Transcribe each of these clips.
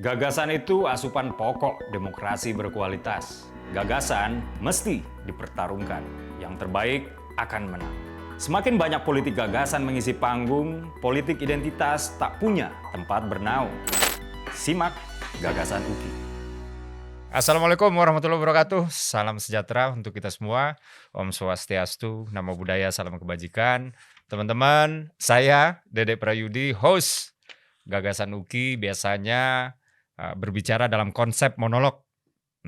Gagasan itu asupan pokok demokrasi berkualitas. Gagasan mesti dipertarungkan. Yang terbaik akan menang. Semakin banyak politik gagasan mengisi panggung, politik identitas tak punya tempat bernaung. Simak Gagasan UKI. Assalamualaikum warahmatullahi wabarakatuh. Salam sejahtera untuk kita semua. Om Swastiastu, Namo Buddhaya, salam kebajikan. Teman-teman, saya Dede Prayudi, host Gagasan UKI, biasanya berbicara dalam konsep monolog.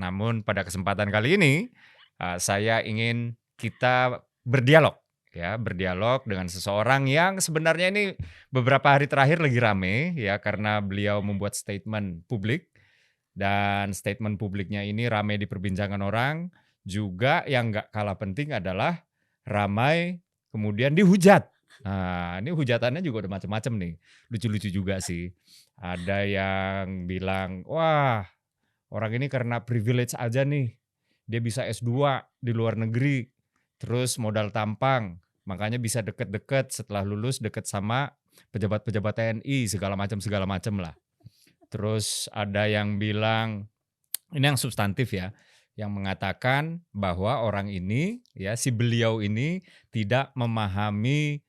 Namun pada kesempatan kali ini saya ingin kita berdialog dengan seseorang yang sebenarnya ini beberapa hari terakhir lagi rame ya, karena beliau membuat statement publik, dan statement publiknya ini ramai diperbincangkan orang. Juga yang nggak kalah penting adalah ramai kemudian dihujat. Nah, ini hujatannya juga udah macam-macam nih, lucu-lucu juga sih. Ada yang bilang, wah orang ini karena privilege aja nih, dia bisa S2 di luar negeri, terus modal tampang, makanya bisa deket-deket setelah lulus deket sama pejabat-pejabat TNI, segala macam lah. Terus ada yang bilang, ini yang substantif ya, yang mengatakan bahwa orang ini, ya si beliau ini tidak memahami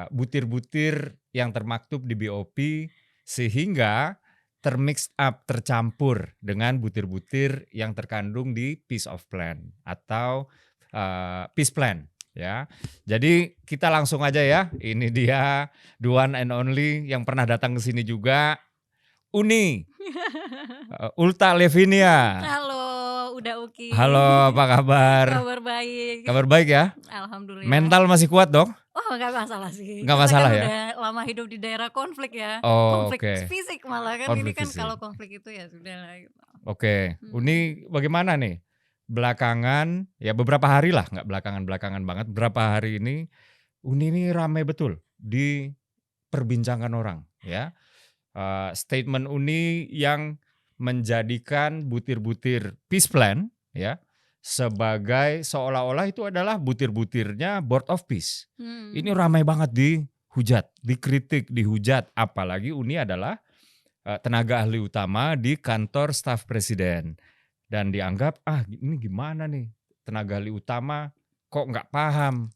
butir-butir yang termaktub di BOP, sehingga termix up, tercampur dengan butir-butir yang terkandung di Peace of Plan atau Peace Plan. Ya, jadi kita langsung aja ya. Ini dia the one and only yang pernah datang ke sini juga, Uni Ulta Levinia. Halo, udah Uki. Halo, apa kabar? Kabar baik. Kabar baik ya? Alhamdulillah. Mental masih kuat dong? Oh, nggak masalah sih. Nggak Kita masalah kan ya? udah lama hidup di daerah konflik ya. Oh, konflik oke. fisik malah kan. Konflik ini kan fisik. kalau konflik itu ya sudah lah. Gitu. Oke, Uni bagaimana nih? Belakangan, ya beberapa hari lah, nggak belakangan banget. Beberapa hari ini, Uni ini ramai betul diperbincangkan orang. Ya, statement Uni yang menjadikan butir-butir Peace Plan ya sebagai seolah-olah itu adalah butir-butirnya Board of Peace. Ini ramai banget dihujat, dikritik, dihujat. Apalagi Uni adalah tenaga ahli utama di kantor staf presiden. Dan dianggap, ini gimana nih tenaga ahli utama kok nggak paham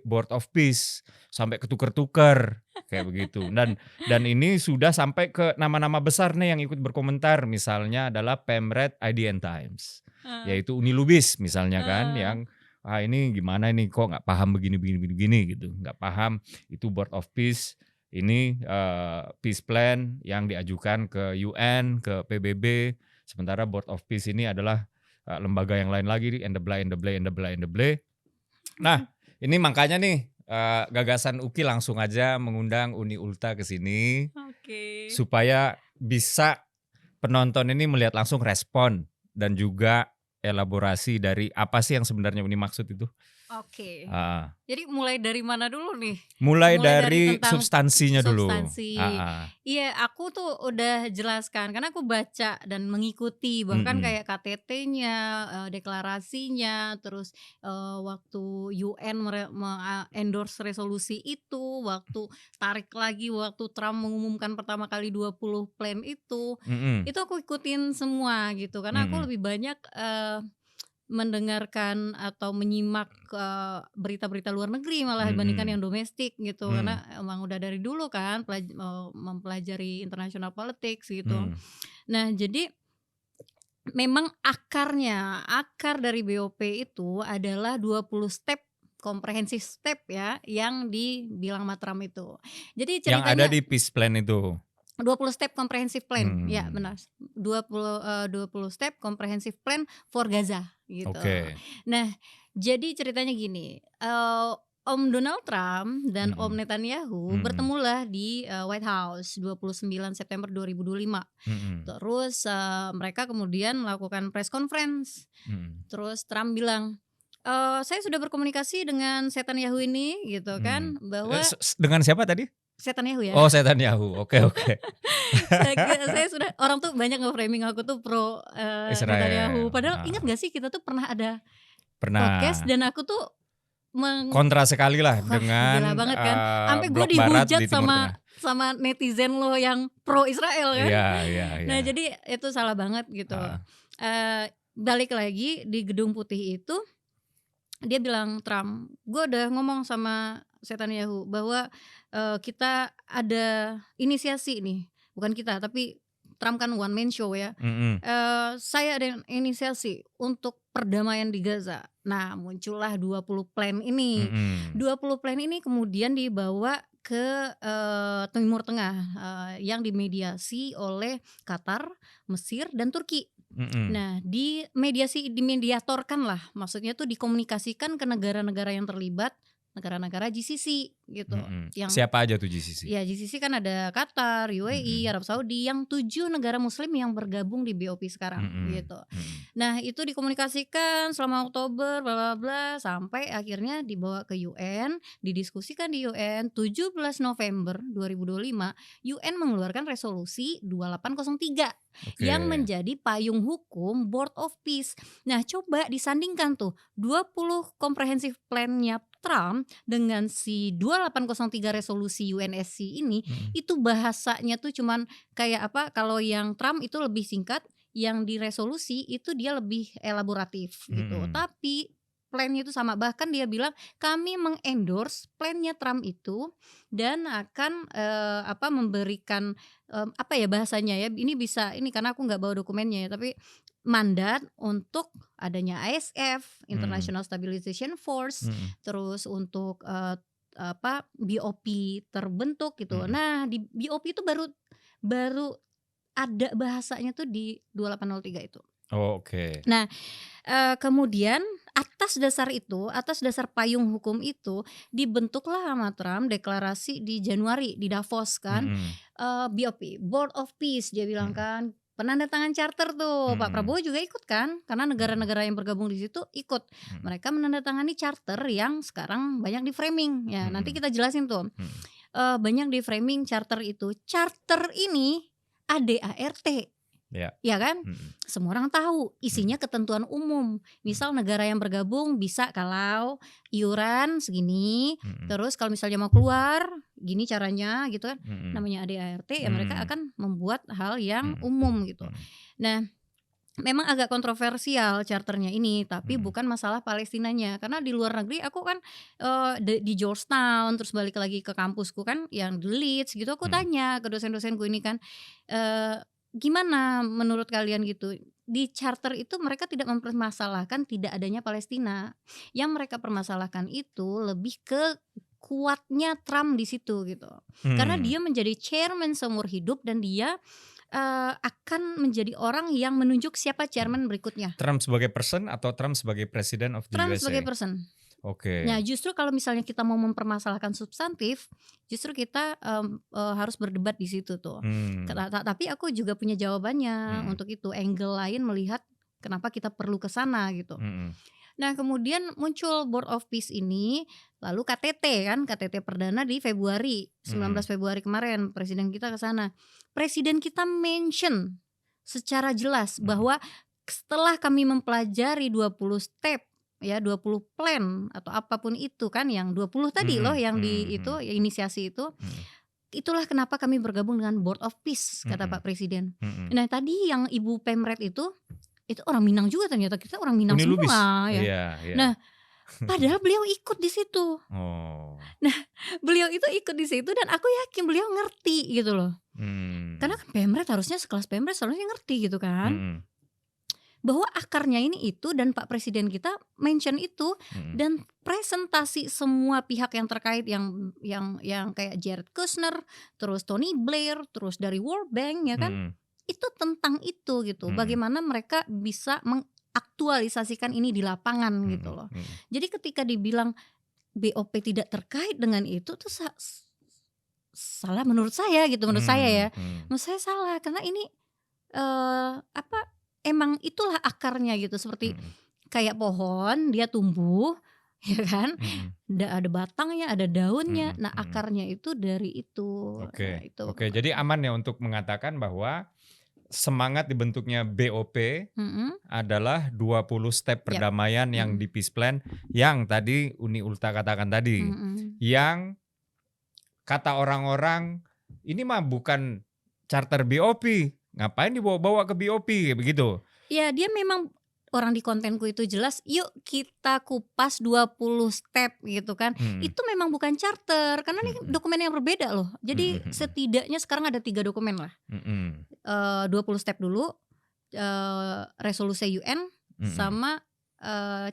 Board of Peace, sampai ketuker-tuker kayak begitu. Dan ini sudah sampai ke nama-nama besar nih yang ikut berkomentar. Misalnya adalah Pemret IDN Times, yaitu Uni Lubis misalnya kan, yang ini gimana ini kok nggak paham begini gitu, nggak paham itu Board of Peace. Ini Peace Plan yang diajukan ke UN, ke PBB, sementara Board of Peace ini adalah lembaga yang lain lagi, and the blay. Nah, ini makanya nih Gagasan UKI langsung aja mengundang Uni Ulta ke sini, supaya bisa penonton ini melihat langsung respon dan juga elaborasi dari apa sih yang sebenarnya Uni maksud itu. Oke. Jadi mulai dari mana dulu nih? Mulai dari tentang substansinya dulu. Substansi. Iya, aku tuh udah jelaskan karena aku baca dan mengikuti bahkan kayak KTT-nya, deklarasinya, terus waktu UN endorse resolusi itu, waktu tarik lagi waktu Trump mengumumkan pertama kali 20 plan itu aku ikutin semua gitu karena aku lebih banyak mendengarkan atau menyimak berita-berita luar negeri malah dibandingkan yang domestik gitu karena emang udah dari dulu kan mempelajari international politics gitu. Nah, jadi memang akar dari BOP itu adalah 20 step komprehensif step ya yang dibilang Matram itu. Jadi ceritanya yang ada di Peace Plan itu 20 step comprehensive plan, ya benar. 20 step comprehensive plan for Gaza gitu. Nah, jadi ceritanya gini, Om Donald Trump dan Om Netanyahu bertemulah di White House 29 September 2025. Terus mereka kemudian melakukan press conference. Terus Trump bilang, saya sudah berkomunikasi dengan Netanyahu ini gitu kan, bahwa dengan siapa tadi? Netanyahu ya. Oh, Netanyahu. Oke. saya sudah, orang tuh banyak nge-framing aku tuh pro Netanyahu. Padahal ingat gak sih kita tuh pernah ada podcast dan aku tuh kontra sekali lah dengan gila banget kan. Sampai gue blok barat dihujat di Timur sama Tengah. sama netizen lo yang pro Israel kan. Iya. Nah jadi itu salah banget gitu. Balik lagi di Gedung Putih itu, dia bilang Trump, gue udah ngomong sama Netanyahu bahwa kita ada inisiasi nih, bukan kita tapi Trump kan one man show ya. Saya ada inisiasi untuk perdamaian di Gaza. Nah muncullah 20 plan ini. 20 plan ini kemudian dibawa ke Timur Tengah yang dimediasi oleh Qatar, Mesir dan Turki. Nah dimediatorkan lah, maksudnya tuh dikomunikasikan ke negara-negara yang terlibat, negara-negara GCC gitu. Yang siapa aja tuh GCC? Ya GCC kan ada Qatar, UAE, Arab Saudi, yang 7 negara Muslim yang bergabung di BOP sekarang gitu. Nah itu dikomunikasikan selama Oktober, bla bla bla, sampai akhirnya dibawa ke UN, didiskusikan di UN. 17 November 2025 UN mengeluarkan resolusi 2803 yang menjadi payung hukum Board of Peace. Nah coba disandingkan tuh 20 comprehensive plan-nya Trump dengan si 2803 resolusi UNSC ini, itu bahasanya tuh cuman kayak apa, kalau yang Trump itu lebih singkat, yang di resolusi itu dia lebih elaboratif gitu. Tapi plan-nya itu sama, bahkan dia bilang kami mengendorse plan-nya Trump itu dan akan memberikan apa ya bahasanya ya, ini bisa ini karena aku nggak bawa dokumennya ya, tapi mandat untuk adanya ISF, International Stabilization Force, terus untuk BOP terbentuk gitu. Nah di BOP itu baru ada bahasanya tuh di 2803 itu. Nah kemudian atas dasar payung hukum itu dibentuklah sama Trump deklarasi di Januari di Davos kan. BOP, Board of Peace, dia bilang kan, penandatangan charter tuh. Pak Prabowo juga ikut kan, karena negara-negara yang bergabung di situ ikut. Mereka menandatangani charter yang sekarang banyak di framing ya. Nanti kita jelasin tuh. Banyak di framing charter itu. Charter ini ADART. Ya kan, semua orang tahu isinya ketentuan umum. Misal negara yang bergabung bisa kalau iuran segini, terus kalau misalnya mau keluar gini caranya gitu kan, namanya ADART ya, mereka akan membuat hal yang umum gitu. Nah memang agak kontroversial charternya ini, tapi bukan masalah Palestinanya, karena di luar negeri aku kan di Georgetown, terus balik lagi ke kampusku kan yang di Leeds gitu, aku tanya ke dosen-dosenku ini kan, gimana menurut kalian gitu, di charter itu mereka tidak mempermasalahkan tidak adanya Palestina. Yang mereka permasalahkan itu lebih ke kuatnya Trump di situ gitu. Karena dia menjadi chairman seumur hidup dan dia akan menjadi orang yang menunjuk siapa chairman berikutnya. Trump sebagai person atau Trump sebagai president of the Trump USA? sebagai person. Nah justru kalau misalnya kita mau mempermasalahkan substantif, justru kita harus berdebat di situ tuh. Tapi aku juga punya jawabannya untuk itu, angle lain melihat kenapa kita perlu ke sana gitu. Nah kemudian muncul Board of Peace ini, lalu KTT perdana di Februari, 19 Februari kemarin presiden kita ke sana. Presiden kita mention secara jelas bahwa setelah kami mempelajari 20 step ya, 20 plan atau apapun itu kan, yang 20 tadi loh yang di itu inisiasi itu. Itulah kenapa kami bergabung dengan Board of Peace, kata Pak Presiden. Nah tadi yang Ibu Pemret itu orang Minang juga, ternyata kita orang Minang Uni Lubis. semua ya. Nah padahal beliau ikut di situ. Nah beliau itu ikut di situ dan aku yakin beliau ngerti gitu loh. Karena kan Pemret harusnya sekelas Pemret harusnya ngerti gitu kan. Bahwa akarnya ini itu, dan Pak Presiden kita mention itu, dan presentasi semua pihak yang terkait yang kayak Jared Kushner, terus Tony Blair, terus dari World Bank ya kan, itu tentang itu gitu. Bagaimana mereka bisa mengaktualisasikan ini di lapangan gitu loh. Jadi ketika dibilang BOP tidak terkait dengan itu tuh salah menurut saya gitu, menurut saya ya. Menurut saya salah karena ini emang itulah akarnya gitu, seperti kayak pohon dia tumbuh ya kan, ada batangnya, ada daunnya, nah akarnya itu dari itu. Oke, jadi aman ya untuk mengatakan bahwa semangat dibentuknya BOP adalah 20 step perdamaian yang di Peace Plan yang tadi Uni Ulta katakan tadi, yang kata orang-orang ini mah bukan charter BOP, ngapain dibawa-bawa ke BOP kayak begitu. Ya dia memang orang di kontenku itu jelas, yuk kita kupas 20 step gitu kan. Itu memang bukan charter karena ini dokumen yang berbeda loh. Jadi setidaknya sekarang ada 3 dokumen lah. 20 step dulu, resolusi UN sama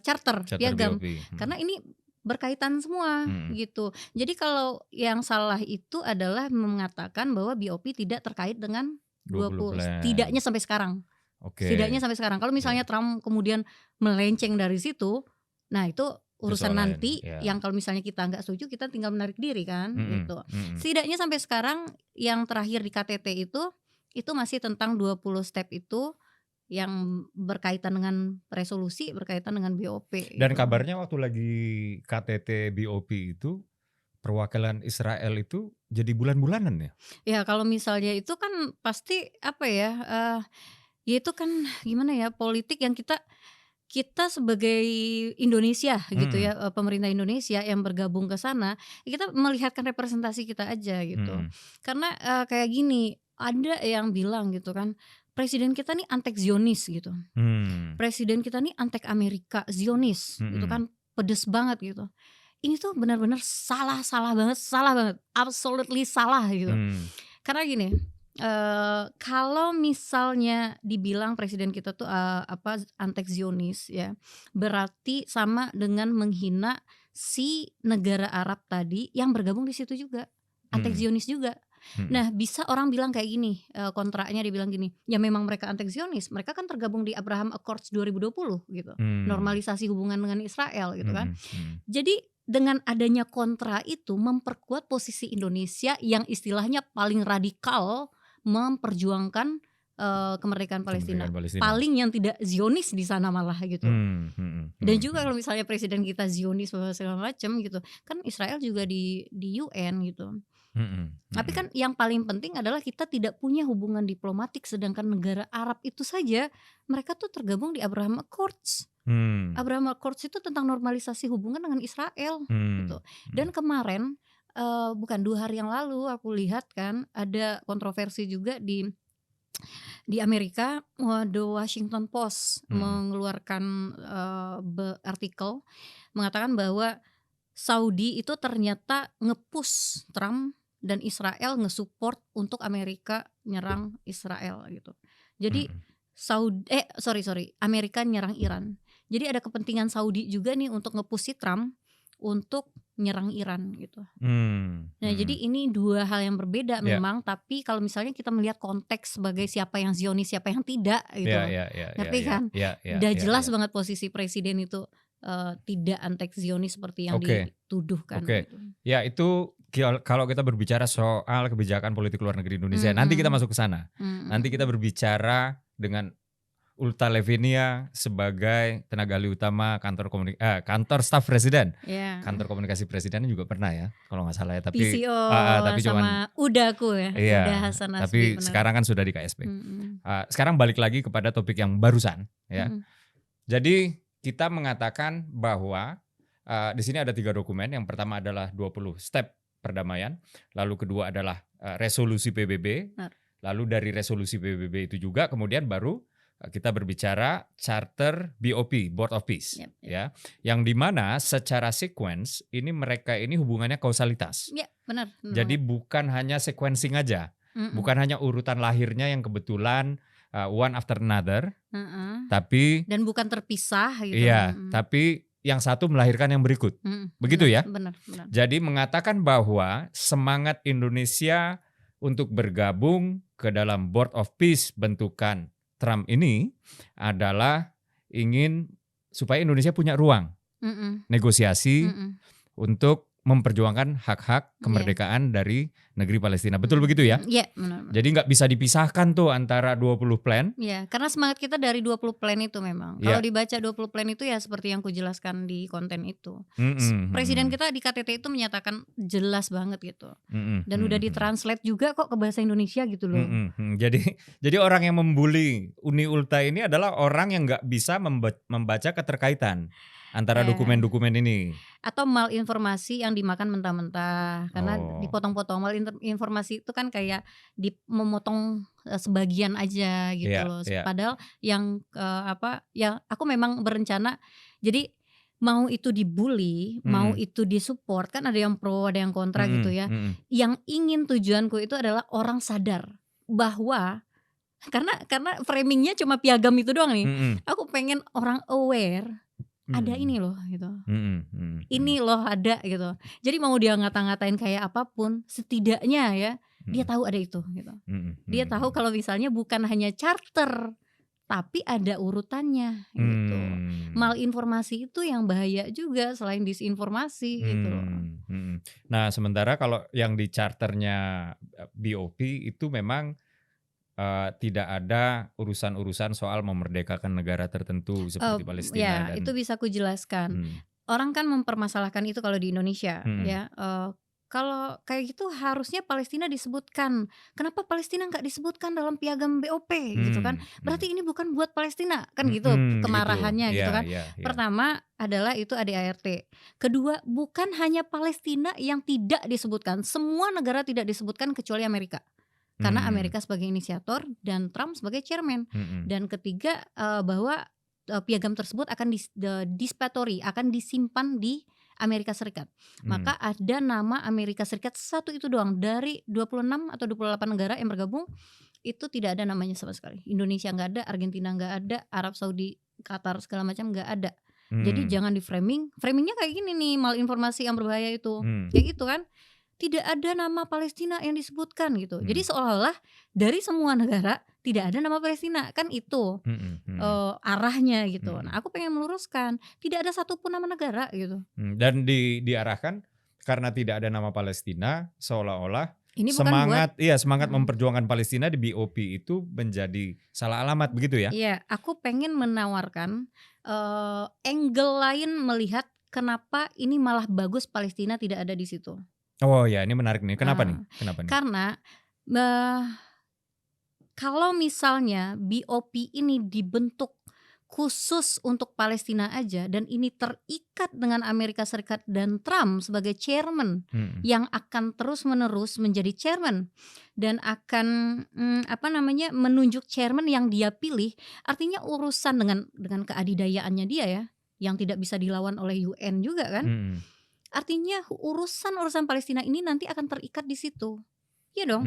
charter piagam. BOP. Karena ini berkaitan semua gitu. Jadi kalau yang salah itu adalah mengatakan bahwa BOP tidak terkait dengan 20 setidaknya sampai sekarang. Setidaknya sampai sekarang. Kalau misalnya Trump kemudian melenceng dari situ, nah itu urusan nanti yang kalau misalnya kita nggak setuju kita tinggal menarik diri kan gitu. Setidaknya sampai sekarang yang terakhir di KTT itu masih tentang 20 step itu yang berkaitan dengan resolusi, berkaitan dengan BOP. Dan gitu. kabarnya waktu lagi KTT BOP itu perwakilan Israel itu jadi bulan-bulanan ya? Ya kalau misalnya itu kan pasti apa ya? Ya itu kan gimana ya, politik yang kita sebagai Indonesia gitu ya, pemerintah Indonesia yang bergabung ke sana, kita melihatkan representasi kita aja gitu. Karena kayak gini, ada yang bilang gitu kan, presiden kita nih antek Zionis gitu. Presiden kita nih antek Amerika, Zionis gitu kan, pedes banget gitu. Ini tuh benar-benar salah banget, absolutely salah gitu. Karena gini, kalau misalnya dibilang presiden kita tuh antek Zionis ya, berarti sama dengan menghina si negara Arab tadi yang bergabung di situ juga, antek Zionis juga. Nah bisa orang bilang kayak gini, kontraknya dibilang gini, ya memang mereka antek Zionis, mereka kan tergabung di Abraham Accords 2020 gitu, normalisasi hubungan dengan Israel gitu kan. Jadi dengan adanya kontra itu memperkuat posisi Indonesia yang istilahnya paling radikal memperjuangkan kemerdekaan Palestina. Paling yang tidak Zionis di sana malah gitu. Dan juga kalau misalnya presiden kita Zionis segala macam gitu, kan Israel juga di UN gitu. Tapi kan yang paling penting adalah kita tidak punya hubungan diplomatik, sedangkan negara Arab itu saja mereka tuh tergabung di Abraham Accords. Abraham Accords itu tentang normalisasi hubungan dengan Israel gitu. Dan kemarin bukan 2 hari yang lalu aku lihat kan ada kontroversi juga di Amerika. The Washington Post mengeluarkan artikel mengatakan bahwa Saudi itu ternyata nge-push Trump dan Israel nge-support untuk Amerika nyerang Israel gitu. Jadi Amerika nyerang Iran. Jadi ada kepentingan Saudi juga nih untuk nge-push si Trump untuk nyerang Iran gitu. Nah jadi ini 2 hal yang berbeda memang, tapi kalau misalnya kita melihat konteks sebagai siapa yang Zionis, siapa yang tidak gitu, ngerti kan? Udah jelas banget posisi presiden itu tidak antek Zionis seperti yang dituduhkan. Gitu. Ya itu kalau kita berbicara soal kebijakan politik luar negeri Indonesia, nanti kita masuk ke sana. Nanti kita berbicara dengan Ulta Levinia sebagai tenaga ahli utama kantor staf presiden, kantor komunikasi presiden juga pernah ya, kalau nggak salah ya. Tapi PCO tapi sama Udaku ya, Uda Hasan Nasbi. Tapi sekarang kan sudah di KSP. Sekarang balik lagi kepada topik yang barusan ya. Jadi kita mengatakan bahwa di sini ada 3 dokumen. Yang pertama adalah 20 step perdamaian, lalu kedua adalah resolusi PBB, lalu dari resolusi PBB itu juga kemudian baru kita berbicara charter BOP, Board of Peace, ya, yang dimana secara sequence ini mereka ini hubungannya kausalitas. Benar. Jadi bukan hanya sequencing aja, bukan hanya urutan lahirnya yang kebetulan one after another, tapi dan bukan terpisah gitu. Iya, tapi yang satu melahirkan yang berikut, begitu ya. Benar. Jadi mengatakan bahwa semangat Indonesia untuk bergabung ke dalam Board of Peace bentukan Trump ini adalah ingin supaya Indonesia punya ruang negosiasi untuk memperjuangkan hak-hak kemerdekaan dari negeri Palestina. Betul begitu ya? Iya, benar. Jadi nggak bisa dipisahkan tuh antara 20 plan. Iya, karena semangat kita dari 20 plan itu memang. Kalau dibaca 20 plan itu ya seperti yang kujelaskan di konten itu. Presiden kita di KTT itu menyatakan jelas banget gitu. Dan udah ditranslate juga kok ke bahasa Indonesia gitu loh. Jadi orang yang membuli Uni Ulta ini adalah orang yang nggak bisa membaca keterkaitan. Antara Ya. dokumen-dokumen ini. Atau malinformasi yang dimakan mentah-mentah karena Oh. dipotong-potong. Malinformasi itu kan kayak memotong sebagian aja gitu Iya, loh. iya. Padahal yang ya aku memang berencana jadi mau itu dibully, mau itu disupport, kan ada yang pro, ada yang kontra gitu ya. Yang ingin tujuanku itu adalah orang sadar bahwa karena framingnya cuma piagam itu doang nih. Aku pengen orang aware ada ini loh gitu. Ini loh ada gitu. Jadi mau dia ngata-ngatain kayak apapun, setidaknya ya dia tahu ada itu gitu. Dia tahu kalau misalnya bukan hanya charter, tapi ada urutannya gitu. Malinformasi itu yang bahaya juga selain disinformasi gitu loh. Nah, sementara kalau yang di charternya BOP itu memang tidak ada urusan-urusan soal memerdekakan negara tertentu seperti Palestina Ya, dan itu bisa aku jelaskan. Orang kan mempermasalahkan itu kalau di Indonesia ya. Kalau kayak gitu harusnya Palestina disebutkan. Kenapa Palestina nggak disebutkan dalam piagam BOP gitu kan? Berarti ini bukan buat Palestina kan gitu kemarahannya gitu kan. Pertama adalah itu ADART. Kedua, bukan hanya Palestina yang tidak disebutkan. Semua negara tidak disebutkan kecuali Amerika. Karena Amerika sebagai inisiator dan Trump sebagai chairman. Dan ketiga bahwa piagam tersebut akan dispatori, akan disimpan di Amerika Serikat. Maka ada nama Amerika Serikat satu itu doang dari 26 atau 28 negara yang bergabung, itu tidak ada namanya sama sekali. Indonesia nggak ada, Argentina nggak ada, Arab Saudi, Qatar segala macam nggak ada. Jadi jangan di framingnya kayak gini nih, malinformasi yang berbahaya itu. Kayak gitu kan. Tidak ada nama Palestina yang disebutkan gitu. Jadi seolah-olah dari semua negara tidak ada nama Palestina, kan itu arahnya gitu. Nah, aku pengen meluruskan, tidak ada satupun nama negara gitu. Dan diarahkan karena tidak ada nama Palestina, seolah-olah ini bukan semangat memperjuangkan Palestina di BOP itu menjadi salah alamat begitu ya? Iya, aku pengen menawarkan angle lain melihat kenapa ini malah bagus Palestina tidak ada di situ. Oh ya, ini menarik nih. Kenapa nih? Karena kalau misalnya BOP ini dibentuk khusus untuk Palestina aja dan ini terikat dengan Amerika Serikat dan Trump sebagai chairman yang akan terus-menerus menjadi chairman dan akan menunjuk chairman yang dia pilih, artinya urusan dengan keadidayaannya dia ya, yang tidak bisa dilawan oleh UN juga kan. Artinya urusan Palestina ini nanti akan terikat di situ. Iya dong.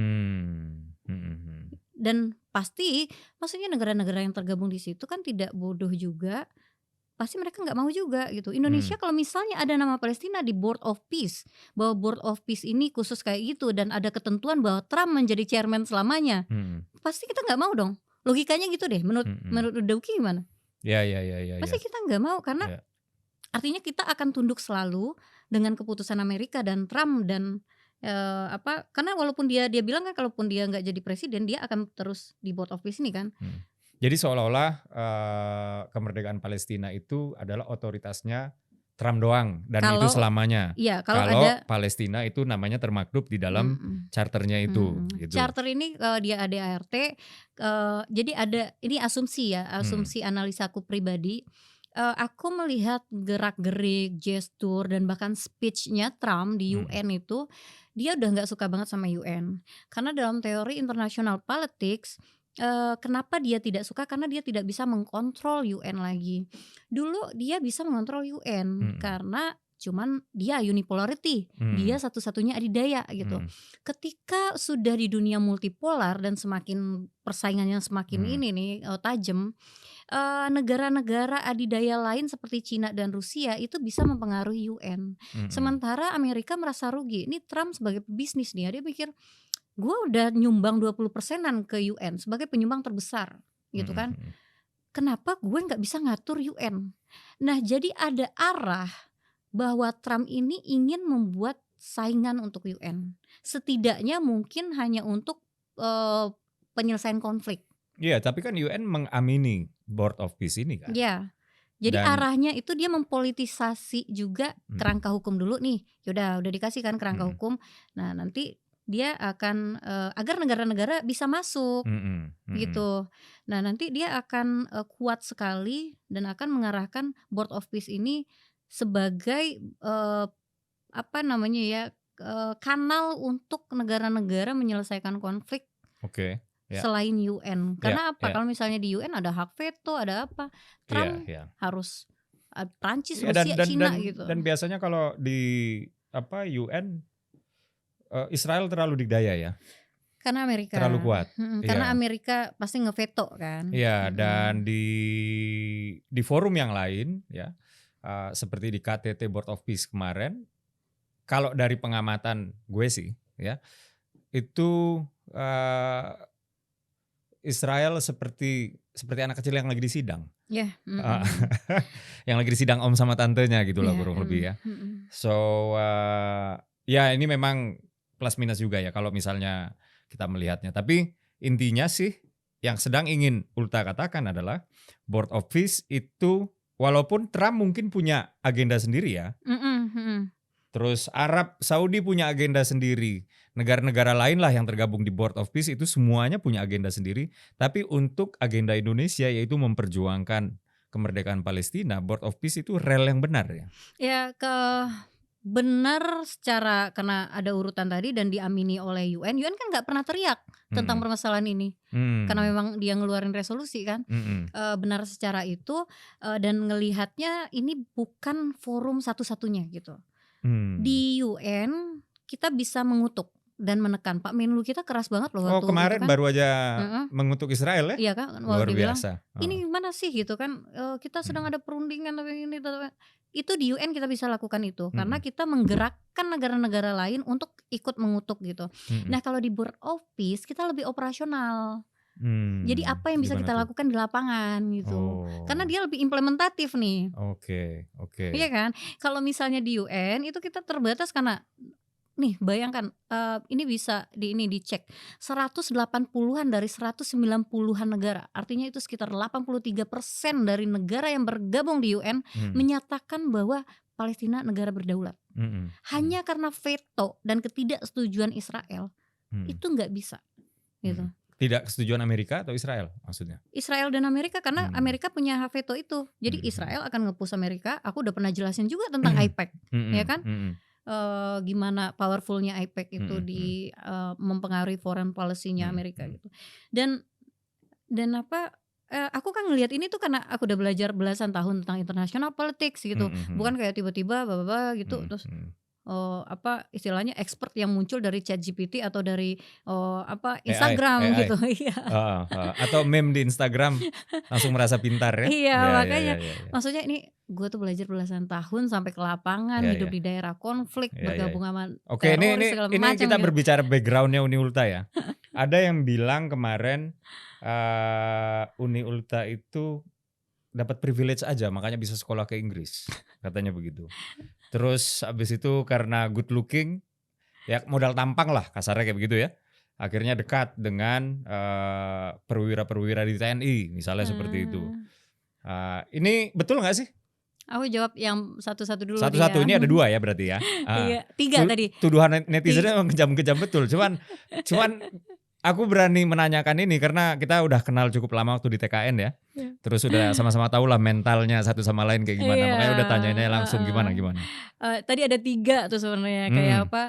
Dan pasti maksudnya negara-negara yang tergabung di situ kan tidak bodoh juga. Pasti mereka nggak mau juga gitu. Indonesia kalau misalnya ada nama Palestina di Board of Peace, bahwa Board of Peace ini khusus kayak gitu dan ada ketentuan bahwa Trump menjadi chairman selamanya, pasti kita nggak mau dong. Logikanya gitu deh. Menurut Dauki gimana? Ya. Pasti kita nggak mau karena artinya kita akan tunduk selalu dengan keputusan Amerika dan Trump dan karena walaupun dia bilang kan kalaupun dia nggak jadi presiden dia akan terus di Board of Peace ini kan. Jadi seolah-olah kemerdekaan Palestina itu adalah otoritasnya Trump doang dan itu selamanya. Iya, kalau Palestina itu namanya termaktub di dalam charternya itu. Gitu. Charter ini dia ADART, jadi ada ini asumsi ya, asumsi analisaku pribadi. Aku melihat gerak-gerik, gestur dan bahkan speech-nya Trump di UN itu dia udah nggak suka banget sama UN. Karena dalam teori international politics, kenapa dia tidak suka? Karena dia tidak bisa mengkontrol UN lagi. Dulu dia bisa mengontrol UN karena cuman dia unipolarity, dia satu-satunya adidaya gitu. Ketika sudah di dunia multipolar dan semakin persaingannya semakin ini nih tajam, negara-negara adidaya lain seperti Cina dan Rusia itu bisa mempengaruhi UN. Sementara Amerika merasa rugi. Ini Trump sebagai pebisnis dia mikir, gue udah nyumbang 20%-an ke UN sebagai penyumbang terbesar gitu kan. Kenapa gue gak bisa ngatur UN? Nah jadi ada arah bahwa Trump ini ingin membuat saingan untuk UN. Setidaknya mungkin hanya untuk penyelesaian konflik. Iya, tapi kan UN mengamini Board of Peace ini kan. Iya. Jadi arahnya itu dia mempolitisasi juga kerangka hukum dulu nih. Yaudah, udah dikasih kan kerangka hukum. Nah, nanti dia akan agar negara-negara bisa masuk gitu. Nah, nanti dia akan kuat sekali dan akan mengarahkan Board of Peace ini sebagai apa namanya ya, kanal untuk negara-negara menyelesaikan konflik Oke. Ya. selain UN. Karena apa? Ya. Kalau misalnya di UN ada hak veto, ada apa? Trump harus Prancis, Ya, Rusia, Cina gitu. Dan biasanya kalau di UN Israel terlalu dikdaya ya. Karena Amerika terlalu kuat. Karena Amerika pasti ngeveto kan. Iya, dan di forum yang lain ya, seperti di KTT Board of Peace kemarin, kalau dari pengamatan gue sih ya, itu Israel seperti anak kecil yang lagi disidang. Ya. Yang lagi disidang om sama tantenya gitu lah kurang lebih ya. So ya ini memang plus minus juga ya kalau misalnya kita melihatnya. Tapi intinya sih yang sedang ingin Ulta katakan adalah Board of Peace itu walaupun Trump mungkin punya agenda sendiri ya. Terus Arab Saudi punya agenda sendiri. Negara-negara lain lah yang tergabung di Board of Peace itu semuanya punya agenda sendiri. Tapi untuk agenda Indonesia yaitu memperjuangkan kemerdekaan Palestina, Board of Peace itu rel yang benar ya. Ya benar secara karena ada urutan tadi dan diamini oleh UN. UN kan nggak pernah teriak tentang permasalahan ini. Karena memang dia ngeluarin resolusi kan. Benar secara itu dan ngelihatnya ini bukan forum satu-satunya gitu. Di UN kita bisa mengutuk dan menekan. Pak Menlu kita keras banget loh waktu kemarin kan. baru aja mengutuk Israel ya. Iya kan, luar dibilang, biasa. Ini gimana sih gitu kan, kita sedang ada perundingan tapi ini itu di UN kita bisa lakukan itu karena kita menggerakkan negara-negara lain untuk ikut mengutuk gitu. Nah kalau di Board of Peace kita lebih operasional. Jadi apa yang bisa kita lakukan di lapangan gitu. Karena dia lebih implementatif nih. Oke. Iya kan? Kalau misalnya di UN itu kita terbatas karena nih bayangkan ini bisa dicek 180-an dari 190-an negara. Artinya itu sekitar 83% dari negara yang bergabung di UN menyatakan bahwa Palestina negara berdaulat. Hanya karena veto dan ketidaksetujuan Israel itu nggak bisa gitu. Tidak kesetujuan Amerika atau Israel maksudnya? Israel dan Amerika karena Amerika punya hak veto itu. Jadi Israel akan nge-push Amerika. Aku udah pernah jelasin juga tentang AIPAC, ya kan? Gimana powerfulnya AIPAC itu di mempengaruhi foreign policy-nya Amerika gitu. Dan apa? Aku kan ngelihat ini tuh karena aku udah belajar belasan tahun tentang international politics gitu. Bukan kayak tiba-tiba gitu terus apa istilahnya expert yang muncul dari ChatGPT atau dari Instagram AI. gitu. Iya. Atau meme di Instagram langsung merasa pintar ya. Iya, makanya maksudnya ini gue tuh belajar belasan tahun sampai ke lapangan, hidup di daerah konflik, bergabung sama teroris segala macam. Ini kita gitu. berbicara backgroundnya Uni Ulta ya. Ada yang bilang kemarin Uni Ulta itu dapat privilege aja makanya bisa sekolah ke Inggris, katanya begitu. Terus abis itu karena good looking, ya modal tampang lah kasarnya kayak begitu ya. Akhirnya dekat dengan perwira-perwira di TNI misalnya seperti itu. Ini betul nggak sih? Aku jawab yang satu-satu dulu. Satu-satu ini ada dua ya berarti ya. Iya, 3 tadi. Tuduhan netizennya emang kejam-kejam betul. Cuman aku berani menanyakan ini karena kita udah kenal cukup lama waktu di TKN ya. Terus udah sama-sama tahu lah mentalnya satu sama lain kayak gimana. Makanya udah tanyainnya langsung gimana. Tadi ada 3 tuh sebenarnya kayak apa?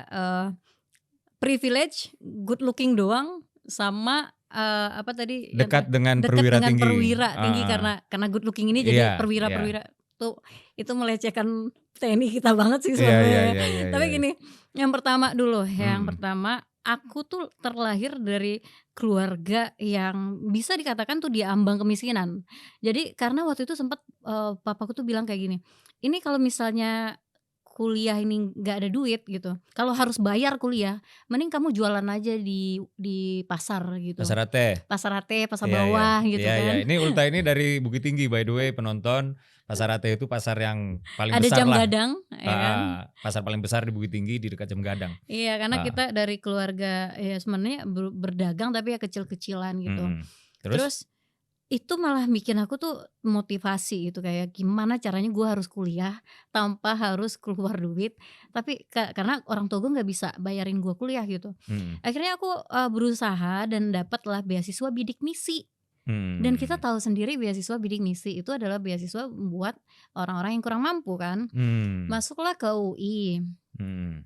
Privilege, good looking doang, sama apa tadi? Dekat dengan perwira tinggi. Perwira tinggi karena good looking ini jadi perwira-perwira tuh itu melecehkan TNI kita banget sih sebenarnya. Tapi gini, yang pertama dulu, aku tuh terlahir dari keluarga yang bisa dikatakan tuh di ambang kemiskinan. Jadi karena waktu itu sempat papaku tuh bilang kayak gini, ini kalau misalnya kuliah ini nggak ada duit gitu, kalau harus bayar kuliah, mending kamu jualan aja di pasar gitu. Pasar Ate, pasar bawah gitu kan. Ini Ulta ini dari Bukit Tinggi by the way penonton. Pasar Ate itu pasar yang paling ada besar Jam lah. Gadang, ya kan? Pasar paling besar di Bukit Tinggi di dekat Jam Gadang. Iya, karena kita dari keluarga ya sebenarnya berdagang tapi ya kecil-kecilan gitu. Terus Itu malah bikin aku tuh motivasi gitu, kayak gimana caranya gue harus kuliah tanpa harus keluar duit, tapi karena orang tua gue nggak bisa bayarin gue kuliah gitu. Mhm. Akhirnya aku, berusaha dan dapatlah beasiswa bidik misi. Dan kita Mmm. tahu sendiri beasiswa bidik misi itu adalah beasiswa buat orang-orang yang kurang mampu kan. Mmm. Masuklah ke UI. Mhm.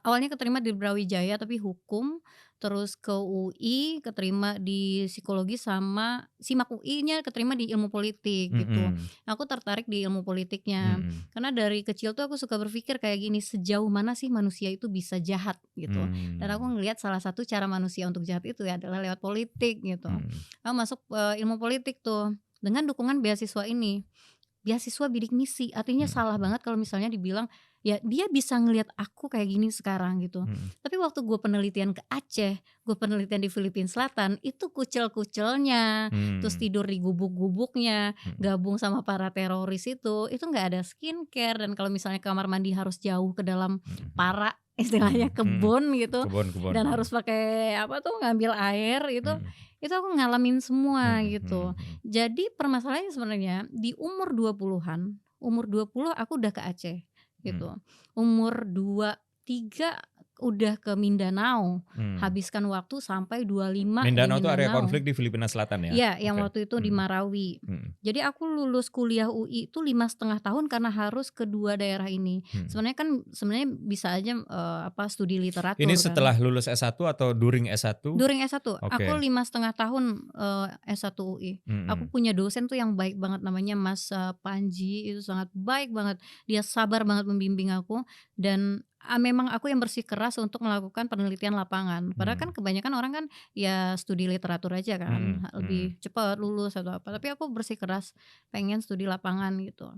Awalnya keterima di Brawijaya tapi hukum, terus ke UI keterima di psikologi sama SIMAK UI-nya keterima di ilmu politik gitu. Mhm. Aku tertarik di ilmu politiknya, Mhm. karena dari kecil tuh aku suka berpikir kayak gini, sejauh mana sih manusia itu bisa jahat gitu. Dan aku Mmm. ngelihat salah satu cara manusia untuk jahat itu ya adalah lewat politik gitu. Mhm. Aku masuk, ilmu politik tuh dengan dukungan beasiswa ini. Beasiswa bidik misi, artinya Mhm. salah banget kalau misalnya dibilang, ya dia bisa ngelihat aku kayak gini sekarang gitu. Mhm. Tapi waktu gue penelitian ke Aceh, gue penelitian di Filipina Selatan, itu kucel-kucelnya, terus Mmm. tidur di gubuk-gubuknya, Mhm. gabung sama para teroris itu nggak ada skincare, dan kalau misalnya kamar mandi harus jauh ke dalam Mhm. para istilahnya Mhm. Mhm. kebun gitu, Kebun, dan mhm. harus pakai apa tuh, ngambil air Mhm. itu aku ngalamin semua Mhm. gitu. Mhm. Jadi permasalahannya sebenarnya di umur 20-an, umur 20 aku udah ke Aceh Mmm. gitu. Umur 23 udah ke Mindanao, Mmm. habiskan waktu sampai 25 di Mindanao itu area Mindanao. konflik di Filipina Selatan ya? Iya, yang Oke. waktu itu di Mhm. Marawi. Mhm. Jadi aku lulus kuliah UI itu 5,5 tahun karena harus ke 2 daerah ini. Mhm. Sebenarnya bisa aja, studi Ini literatur kan. setelah lulus S1 atau during S1? During S1, aku Oke. 5,5 tahun, S1 UI. Aku Mhm. punya dosen tuh yang baik banget namanya Mas, Panji, itu sangat baik banget. Dia sabar banget membimbing aku dan, memang aku yang bersikeras untuk melakukan penelitian lapangan. Padahal kan Mmm. kebanyakan orang kan ya studi literatur aja kan, Mhm. Mhm. lebih cepat lulus atau apa, tapi aku bersikeras pengen studi lapangan gitu.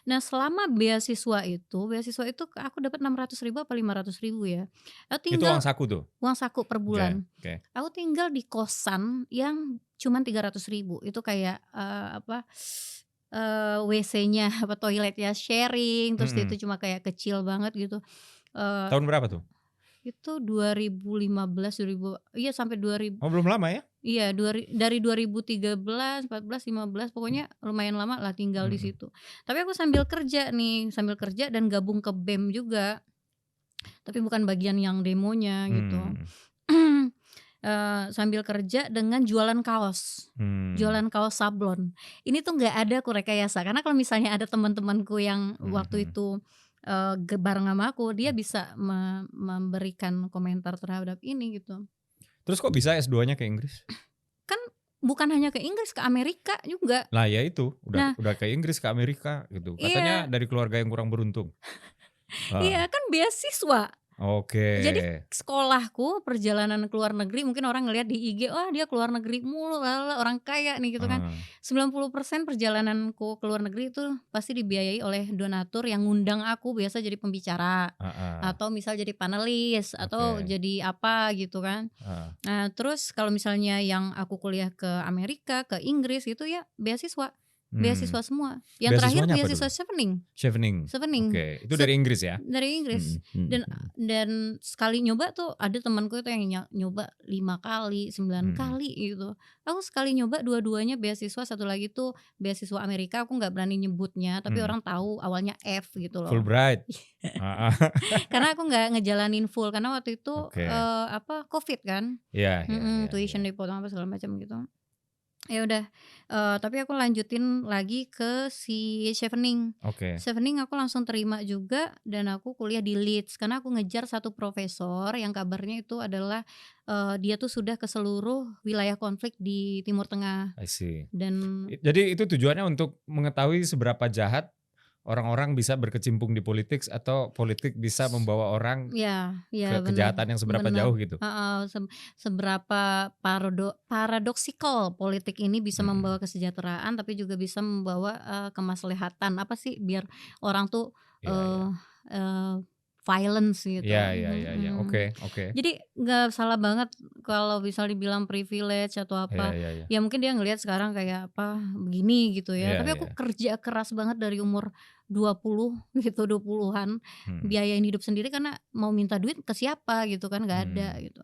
Nah selama beasiswa itu aku dapat 600.000 apa 500.000 ya. Aku Itu uang tinggal saku tuh? uang saku per Oke. bulan. Oke. Aku tinggal di kosan yang cuman 300.000, itu kayak, WC-nya toiletnya sharing, terus dia Mhm. itu cuma kayak kecil banget gitu, eee, Tahun berapa tuh? itu 2015, iya sampai 2000, Oh belum lama ya? iya dari 2013, 14, 15 pokoknya lumayan lama lah tinggal di Mhm. situ. Tapi aku sambil kerja nih, sambil kerja dan gabung ke BEM juga, tapi bukan bagian yang demonya gitu. Mmm. Sambil kerja dengan jualan kaos. Mmm. Jualan kaos sablon. Ini tuh nggak ada aku rekayasa, karena kalau misalnya ada teman-temanku yang Mhm. waktu Mhm. itu, bareng sama aku, dia bisa memberikan komentar terhadap ini gitu. Terus kok bisa S2-nya ke Inggris? Kan bukan hanya ke Inggris, ke Amerika juga. Lah ya itu, Nah udah ke Inggris, ke Amerika gitu. Katanya iya, dari keluarga yang kurang beruntung. Heeh. iya kan beasiswa. Oke. Jadi sekolahku perjalanan ke luar negeri, mungkin orang ngelihat di IG, "Wah dia ke luar negeri mulu, orang kaya nih," gitu kan. Heeh. 90% perjalananku ke luar negeri itu pasti dibiayai oleh donatur yang ngundang aku biasa jadi pembicara, Heeh. atau misal jadi panelis, atau Oke. jadi apa gitu kan. Heeh. Nah terus kalau misalnya yang aku kuliah ke Amerika, ke Inggris gitu ya beasiswa, Mmm. beasiswa semua. Yang terakhir Beasiswanya apa beasiswa dulu? Chevening, Chevening. Chevening. Oke, itu dari Inggris ya? Dari Inggris. Mhm. Mhm. Dan Mhm. dan sekali nyoba tuh ada temanku itu yang nyoba 5 kali, 9 Mhm. kali gitu. Aku sekali nyoba dua-duanya beasiswa, satu lagi tuh beasiswa Amerika, aku nggak berani nyebutnya, tapi Mhm. orang tahu awalnya F gitu loh. Fulbright. Heeh. Karena aku nggak ngejalanin full, karena waktu itu, Oke. Covid kan, Iya iya iya iya. tuition dipotong apa segala macam gitu. Ya udah, tapi aku lanjutin lagi ke si Chevening. Oke. Chevening aku langsung terima juga dan aku kuliah di Leeds karena aku ngejar satu profesor yang kabarnya itu adalah, dia tuh sudah ke seluruh wilayah konflik di Timur Tengah I see. dan Jadi itu tujuannya untuk mengetahui seberapa jahat orang-orang bisa berkecimpung di politik atau politik bisa membawa orang ya ya ke benar kejahatan yang seberapa benar, jauh gitu? heeh, seberapa paradoksikal politik ini bisa Mhm. membawa kesejahteraan tapi juga bisa membawa, kemaslahatan, apa sih, biar orang tuh, Iya iya. eee eee, violence gitu, Iya iya iya iya. Oke oke. Jadi nggak salah banget kalau misal dibilang privilege atau Iya apa, iya iya. ya mungkin dia ngelihat sekarang kayak apa, begini gitu ya, Iya tapi aku iya. kerja keras banget dari umur 20 gitu, 20-an, Mhm. biayain hidup sendiri karena mau minta duit ke siapa gitu kan, nggak ada Mmm. gitu.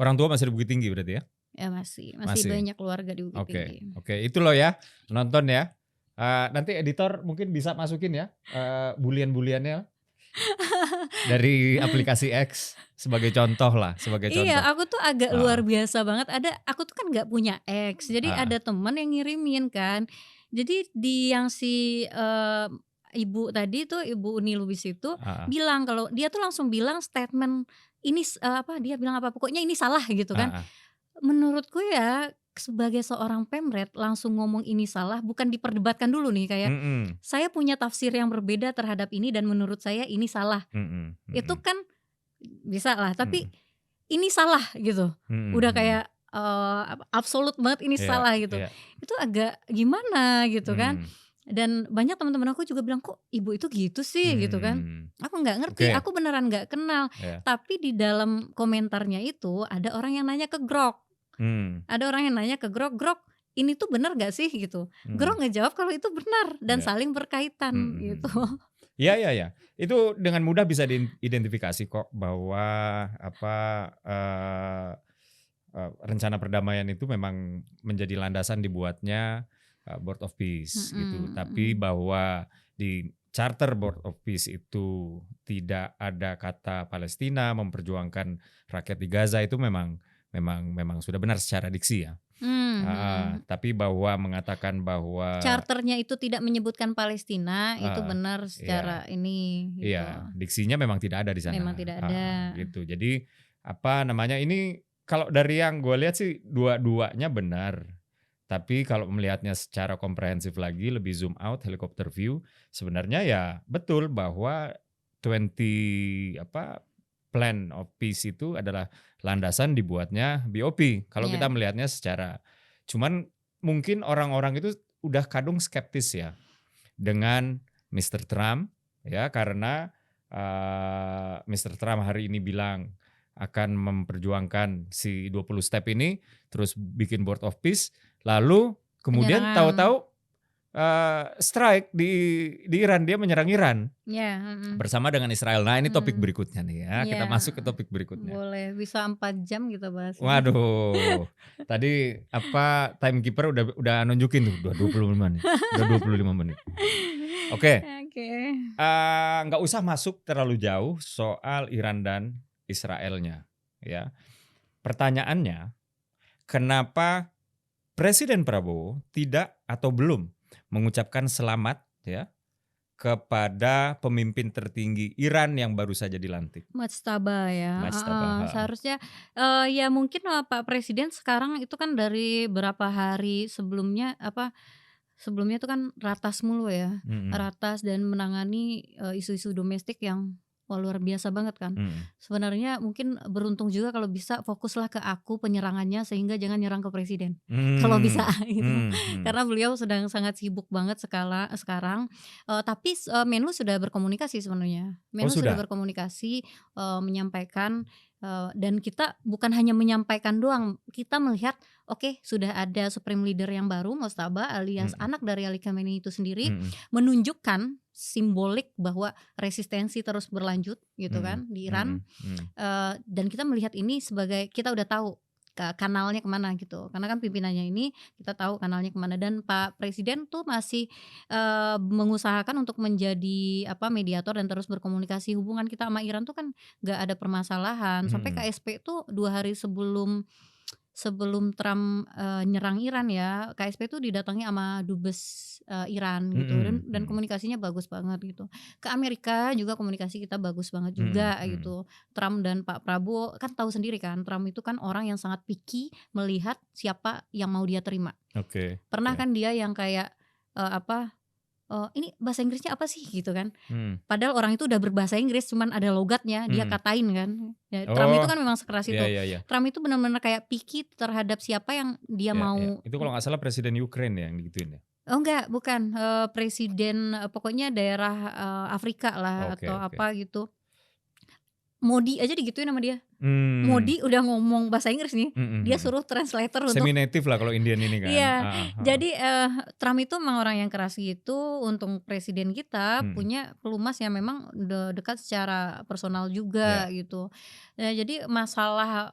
Orang tua masih di Bukit Tinggi berarti ya? Ya masih Masih. banyak keluarga di Bukit Oke, Tinggi. oke. Itu loh ya, nonton ya. Nanti editor mungkin bisa masukin ya bulian-buliannya dari aplikasi X sebagai contoh lah, sebagai contoh. Iya, aku tuh agak luar Ah, biasa banget. Aku tuh kan nggak punya X, jadi ah, ada teman yang ngirimin kan. Jadi yang si ibu tadi tuh, Ibu Uni Lubis itu ah, bilang kalau dia tuh langsung bilang statement ini apa dia bilang apa pokoknya ini salah gitu kan. ah. Menurutku ya sebagai seorang pemret langsung ngomong ini salah bukan diperdebatkan dulu nih kayak Mm-mm, saya punya tafsir yang berbeda terhadap ini dan menurut saya ini salah. mm-mm, Itu mm-mm, kan bisa lah, tapi mm-mm, ini salah gitu. mm-mm, Udah mm-mm. kayak absolut banget ini Iya, salah gitu. iya. Itu agak gimana gitu kan. Hmm, Dan banyak teman-teman aku juga bilang kok ibu itu gitu sih gitu kan. hmm. Aku nggak ngerti, Oke, aku beneran nggak kenal. ya. Tapi di dalam komentarnya itu ada orang yang nanya ke Grok. Hmm, Ada orang yang nanya ke Grok, "Grok, ini tuh benar gak sih?" gitu. hmm, Grok ngejawab kalau itu benar dan ya. saling berkaitan Hmm, hmm, gitu. hmm. Ya, ya, ya. Itu dengan mudah bisa diidentifikasi kok bahwa apa eh, rencana perdamaian itu memang menjadi landasan dibuatnya Board of Peace gitu. Mhm, Tapi mhm. bahwa di Charter Board of Peace itu tidak ada kata Palestina memperjuangkan rakyat di Gaza itu memang sudah benar secara diksi ya. Mhm. Tapi bahwa mengatakan bahwa Charternya itu tidak menyebutkan Palestina, itu ah, benar iya, secara ini gitu. iya, diksinya memang tidak ada di sana. Memang tidak ada. Gitu. Jadi apa namanya ini kalau dari yang gue lihat sih dua-duanya benar. Tapi kalau melihatnya secara komprehensif lagi, lebih zoom out, helicopter view, sebenarnya ya betul bahwa 20 plan of peace itu adalah landasan dibuatnya BOP. Kalau kita Iya. melihatnya secara, cuman mungkin orang-orang itu udah kadung skeptis ya dengan Mr. Trump ya karena Mr. Trump hari ini bilang akan memperjuangkan si 20 step ini terus bikin Board of Peace lalu kemudian Penyerangan. tahu-tahu strike di Iran, dia menyerang Iran Ya, mhm. bersama dengan Israel. Nah, ini topik Mhm. berikutnya nih ya. Kita Iya, masuk ke topik berikutnya. boleh bisa 4 jam kita bahas ini. Waduh. Tadi timekeeper udah nunjukin tuh udah 25 menit. Udah 25 menit. Oke. Oke. Nggak usah masuk terlalu jauh soal Iran dan Israelnya ya. Pertanyaannya, kenapa Presiden Prabowo tidak atau belum mengucapkan selamat ya kepada pemimpin tertinggi Iran yang baru saja dilantik, Majtaba ya, heeh, Majtaba. seharusnya, ya mungkin, Pak Presiden sekarang itu kan dari berapa hari sebelumnya, sebelumnya itu kan ratas mulu ya, Mm-mm, ratas dan menangani, isu-isu domestik yang, wah luar biasa banget kan. mm-mm, Sebenarnya mungkin beruntung juga kalau bisa fokuslah ke aku penyerangannya sehingga jangan nyerang ke presiden, kalau bisa mm, gitu. mm, mm. Karena beliau sedang sangat sibuk banget sekarang, tapi Menlu sudah berkomunikasi sebenarnya. Oh Menlu sudah sudah. berkomunikasi, menyampaikan, dan kita bukan hanya menyampaikan doang, kita melihat oke sudah ada supreme leader yang baru Mojtaba alias Mm-mm, anak dari Ali Khamenei itu sendiri, mm-mm, menunjukkan simbolik bahwa resistensi terus berlanjut gitu mm-mm, kan di Iran, mm-mm, dan kita melihat ini sebagai kita udah tahu kanalnya kemana gitu karena kan pimpinannya ini kita tahu kanalnya kemana dan Pak Presiden tuh masih mengusahakan untuk menjadi mediator dan terus berkomunikasi. Hubungan kita sama Iran tuh kan nggak ada permasalahan sampai mm-mm. KSP tuh 2 hari sebelum Trump nyerang Iran ya, KSP itu didatangi sama dubes Iran gitu dan Mm-mm, mm. komunikasinya bagus banget gitu. Ke Amerika juga komunikasi kita bagus banget Mm, juga mm. gitu. Trump dan Pak Prabowo kan tahu sendiri kan, Trump itu kan orang yang sangat picky melihat siapa yang mau dia terima. Oke, Pernah oke. kan dia yang kayak ini bahasa Inggrisnya apa sih gitu kan. Mm, Padahal orang itu udah berbahasa Inggris cuman ada logatnya dia mm. katain kan. Ya, Trump itu Oh, kan memang sekeras ya, itu. ya, ya. Trump itu benar-benar kayak picky terhadap siapa yang dia Ya, ya. mau. Itu kalau nggak salah Presiden Ukraine ya yang digituin ya. Oh enggak, bukan presiden pokoknya daerah Afrika lah Oke, atau oke. apa gitu. Modi aja digituin sama dia. Hmm. Modi udah ngomong bahasa Inggris nih, dia Mm-mm. suruh translator untuk Semi-native lah kalau Indian ini kan. Iya, Ha. jadi Trump itu memang orang yang keras gitu. Untuk presiden kita Mm-mm. punya pelumas yang memang dekat secara personal Ya. juga gitu. Nah, jadi masalah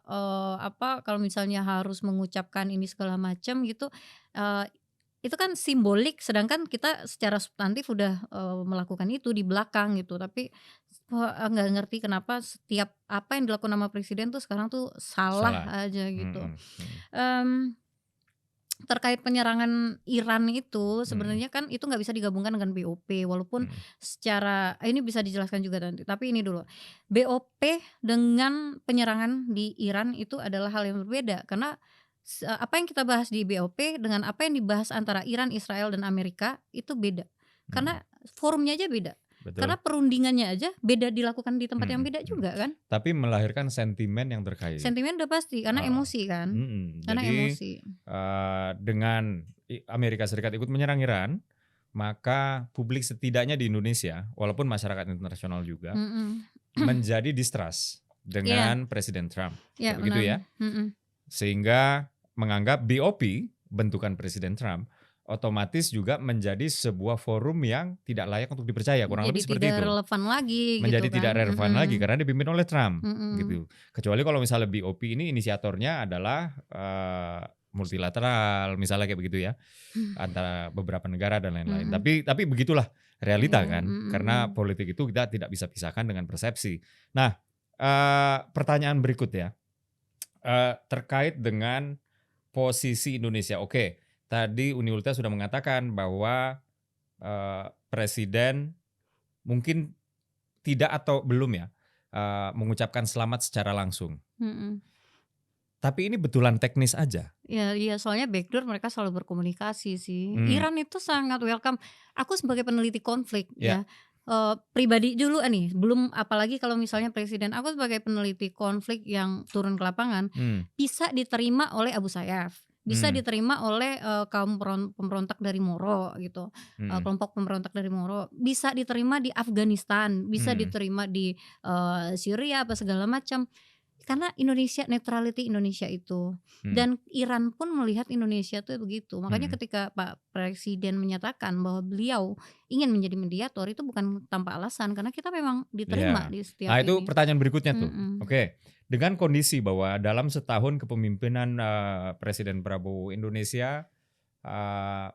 kalau misalnya harus mengucapkan ini segala macam gitu, eee, itu kan simbolik, sedangkan kita secara substantif udah melakukan itu di belakang gitu. Tapi nggak ngerti kenapa setiap apa yang dilakukan sama presiden tuh sekarang tuh salah Salah. aja gitu. Mm-mm. Mm. Mmm. Terkait penyerangan Iran itu Mm. sebenarnya kan itu nggak bisa digabungkan dengan BOP, walaupun Mm. secara ini bisa dijelaskan juga nanti, tapi ini dulu, BOP dengan penyerangan di Iran itu adalah hal yang berbeda karena apa yang kita bahas di BOP dengan apa yang dibahas antara Iran, Israel, dan Amerika itu beda. Karena forumnya aja beda. Betul. Karena perundingannya aja beda dilakukan di tempat yang Mm-mm. beda juga kan. Tapi melahirkan sentimen yang terkait. Sentimen udah pasti karena emosi kan. Karena Jadi emosi. dengan Amerika Serikat ikut menyerang Iran, maka publik setidaknya di Indonesia, walaupun masyarakat internasional juga, menjadi distrust dengan Presiden Trump. Ya, Begitu ya. Sehingga menganggap BOP, bentukan Presiden Trump, otomatis juga menjadi sebuah forum yang tidak layak untuk dipercaya, kurang lebih seperti itu. Menjadi tidak relevan lagi Menjadi gitu tidak kan. relevan lagi karena dipimpin oleh Trump Mm-mm. gitu. Kecuali kalau misalnya BOP ini inisiatornya adalah multilateral misalnya kayak begitu ya, antara beberapa negara dan lain-lain. Tapi begitulah realita kan, karena politik itu kita tidak bisa pisahkan dengan persepsi. Nah, pertanyaan berikut ya, terkait dengan posisi Indonesia. Oke, tadi Uni Ulta sudah mengatakan bahwa presiden mungkin tidak atau belum ya mengucapkan selamat secara langsung. Tapi ini betulan teknis aja. Ya, iya, soalnya backdoor mereka selalu berkomunikasi sih. Iran itu sangat welcome. Aku sebagai peneliti konflik ya, pribadi dulu nih, belum apalagi kalau misalnya presiden. Aku sebagai peneliti konflik yang turun ke lapangan, bisa diterima oleh Abu Sayyaf, bisa diterima oleh kaum pemberontak dari Moro gitu, kelompok pemberontak dari Moro, bisa diterima di Afghanistan, bisa diterima di Syria apa segala macam. Karena Indonesia, neutrality Indonesia itu, dan Iran pun melihat Indonesia tuh begitu. Makanya ketika Pak Presiden menyatakan bahwa beliau ingin menjadi mediator, itu bukan tanpa alasan, karena kita memang diterima di setiap Nah, itu ini. pertanyaan berikutnya tuh. Oke, dengan kondisi bahwa dalam setahun kepemimpinan Presiden Prabowo, Indonesia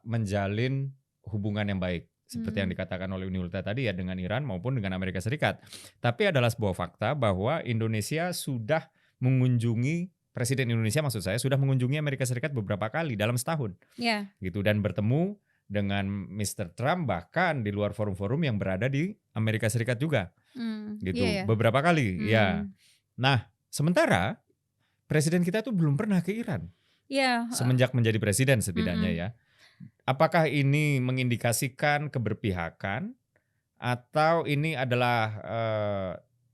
menjalin hubungan yang baik, seperti yang dikatakan oleh Uni Ulta tadi ya, dengan Iran maupun dengan Amerika Serikat. Tapi adalah sebuah fakta bahwa Indonesia sudah mengunjungi, Presiden Indonesia maksud saya, sudah mengunjungi Amerika Serikat beberapa kali dalam setahun. Gitu, dan bertemu dengan Mr. Trump bahkan di luar forum-forum yang berada di Amerika Serikat juga. Gitu, beberapa kali. Ya. Nah, sementara Presiden kita tuh belum pernah ke Iran. Semenjak menjadi presiden setidaknya ya. Apakah ini mengindikasikan keberpihakan atau ini adalah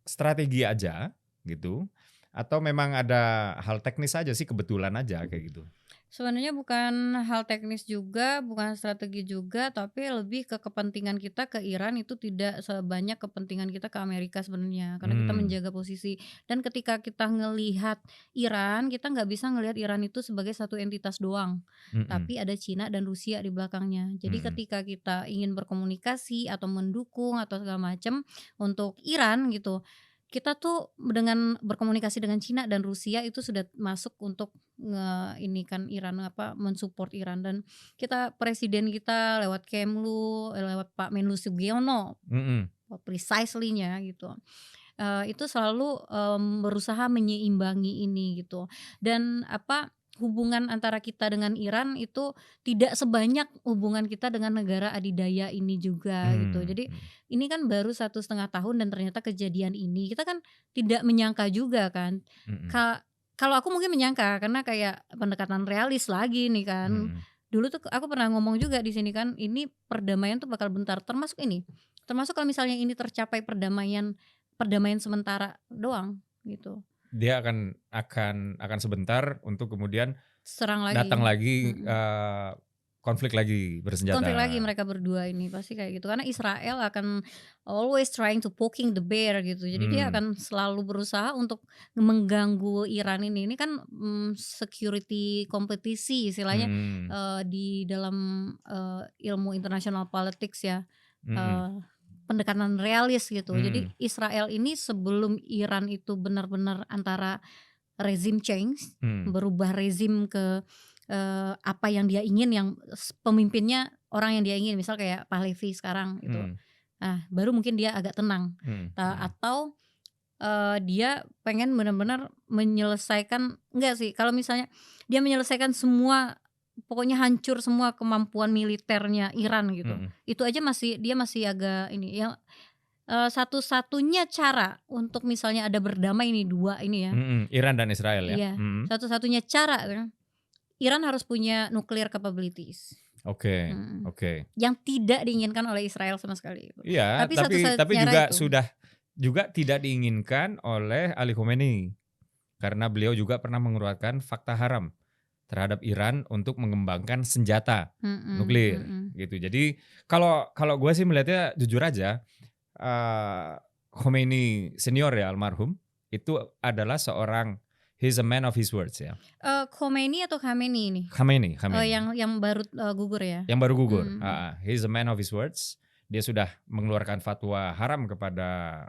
strategi aja gitu, atau memang ada hal teknis aja sih, kebetulan aja kayak gitu? Sebenarnya bukan hal teknis juga, bukan strategi juga, tapi lebih ke kepentingan kita ke Iran itu tidak sebanyak kepentingan kita ke Amerika sebenarnya, karena kita menjaga posisi. Dan ketika kita ngelihat Iran, kita nggak bisa ngelihat Iran itu sebagai satu entitas doang, tapi ada Cina dan Rusia di belakangnya. Jadi ketika kita ingin berkomunikasi atau mendukung atau segala macam untuk Iran gitu, kita tuh dengan berkomunikasi dengan Cina dan Rusia itu sudah masuk untuk inikan Iran, mensupport Iran. Dan kita, presiden kita lewat Kemlu, lewat Pak Menlu Sugiono, precisely-nya gitu, itu selalu berusaha menyeimbangi ini gitu. Dan hubungan antara kita dengan Iran itu tidak sebanyak hubungan kita dengan negara adidaya ini juga gitu. Jadi ini kan baru 1,5 tahun dan ternyata kejadian ini kita kan tidak menyangka juga kan. Kalau aku mungkin menyangka karena kayak pendekatan realis lagi nih kan. Dulu tuh aku pernah ngomong juga di sini kan, ini perdamaian tuh bakal bentar, termasuk kalau misalnya ini tercapai perdamaian sementara doang gitu. Dia akan sebentar untuk kemudian serang lagi. datang lagi konflik lagi bersenjata. Konflik lagi mereka berdua ini pasti kayak gitu karena Israel akan always trying to poking the bear gitu. Jadi dia akan selalu berusaha untuk mengganggu Iran ini kan security kompetisi istilahnya di dalam ilmu international politics ya. Pendekatan realis gitu. Jadi Israel ini sebelum Iran itu benar-benar antara rezim change, berubah rezim ke apa yang dia ingin, yang pemimpinnya orang yang dia ingin, misal kayak Pahlavi sekarang gitu. Nah, baru mungkin dia agak tenang. Atau dia pengen benar-benar menyelesaikan, enggak sih, kalau misalnya dia menyelesaikan semua, pokoknya hancur semua kemampuan militernya Iran gitu. Itu aja dia masih agak ini ya. Satu-satunya cara untuk misalnya ada berdamai ini dua ini ya. Iran dan Israel ya. Iya. Satu-satunya cara Iran harus punya nuclear capabilities. Oke. Yang tidak diinginkan oleh Israel sama sekali. Iya, tapi juga tidak diinginkan oleh Ali Khamenei. Karena beliau juga pernah mengeluarkan fakta haram terhadap Iran untuk mengembangkan senjata nuklir gitu. Jadi kalau gue sih melihatnya jujur aja, Khomeini senior ya, almarhum, itu adalah seorang, he's a man of his words ya. Khomeini atau Khamenei ini? Khamenei. Oh, yang baru gugur ya? Yang baru gugur. He's a man of his words. Dia sudah mengeluarkan fatwa haram kepada